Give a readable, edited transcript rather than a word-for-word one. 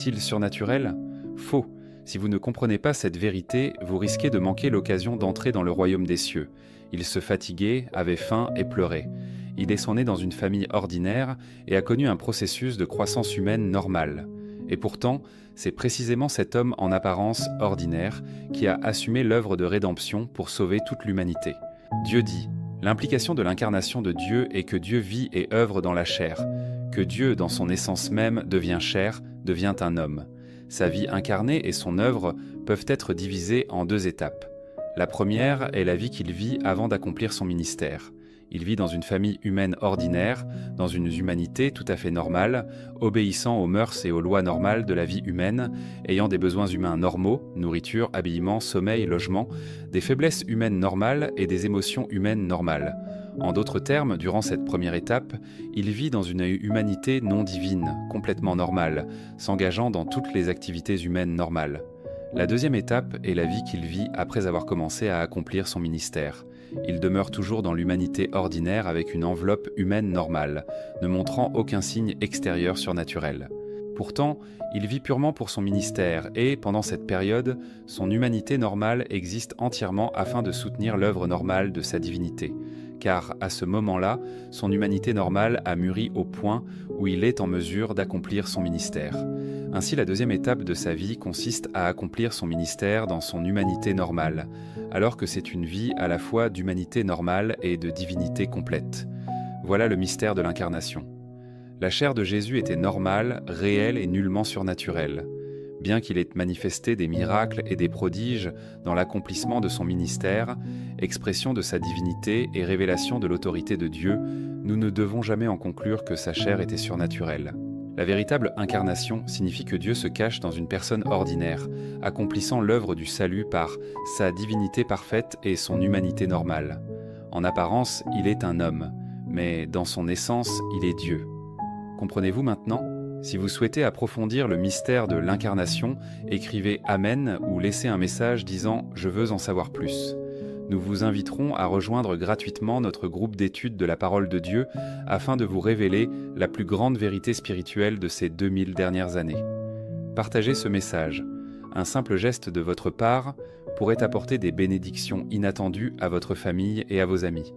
Est-il surnaturel? Faux. Si vous ne comprenez pas cette vérité, vous risquez de manquer l'occasion d'entrer dans le royaume des cieux. Il se fatiguait, avait faim et pleurait. Il est né dans une famille ordinaire et a connu un processus de croissance humaine normale. Et pourtant, c'est précisément cet homme en apparence ordinaire qui a assumé l'œuvre de rédemption pour sauver toute l'humanité. Dieu dit: l'implication de l'incarnation de Dieu est que Dieu vit et œuvre dans la chair, que Dieu, dans son essence même, devient chair, devient un homme. Sa vie incarnée et son œuvre peuvent être divisées en deux étapes. La première est la vie qu'il vit avant d'accomplir son ministère. Il vit dans une famille humaine ordinaire, dans une humanité tout à fait normale, obéissant aux mœurs et aux lois normales de la vie humaine, ayant des besoins humains normaux, nourriture, habillement, sommeil, logement, des faiblesses humaines normales et des émotions humaines normales. En d'autres termes, durant cette première étape, il vit dans une humanité non divine, complètement normale, s'engageant dans toutes les activités humaines normales. La deuxième étape est la vie qu'il vit après avoir commencé à accomplir son ministère. Il demeure toujours dans l'humanité ordinaire avec une enveloppe humaine normale, ne montrant aucun signe extérieur surnaturel. Pourtant, il vit purement pour son ministère et, pendant cette période, son humanité normale existe entièrement afin de soutenir l'œuvre normale de sa divinité. Car, à ce moment-là, son humanité normale a mûri au point où il est en mesure d'accomplir son ministère. Ainsi, la deuxième étape de sa vie consiste à accomplir son ministère dans son humanité normale, alors que c'est une vie à la fois d'humanité normale et de divinité complète. Voilà le mystère de l'incarnation. La chair de Jésus était normale, réelle et nullement surnaturelle. Bien qu'il ait manifesté des miracles et des prodiges dans l'accomplissement de son ministère, expression de sa divinité et révélation de l'autorité de Dieu, nous ne devons jamais en conclure que sa chair était surnaturelle. La véritable incarnation signifie que Dieu se cache dans une personne ordinaire, accomplissant l'œuvre du salut par sa divinité parfaite et son humanité normale. En apparence, il est un homme, mais dans son essence, il est Dieu. Comprenez-vous maintenant ? Si vous souhaitez approfondir le mystère de l'incarnation, écrivez Amen ou laissez un message disant « Je veux en savoir plus ». Nous vous inviterons à rejoindre gratuitement notre groupe d'études de la parole de Dieu afin de vous révéler la plus grande vérité spirituelle de ces 2000 dernières années. Partagez ce message. Un simple geste de votre part pourrait apporter des bénédictions inattendues à votre famille et à vos amis.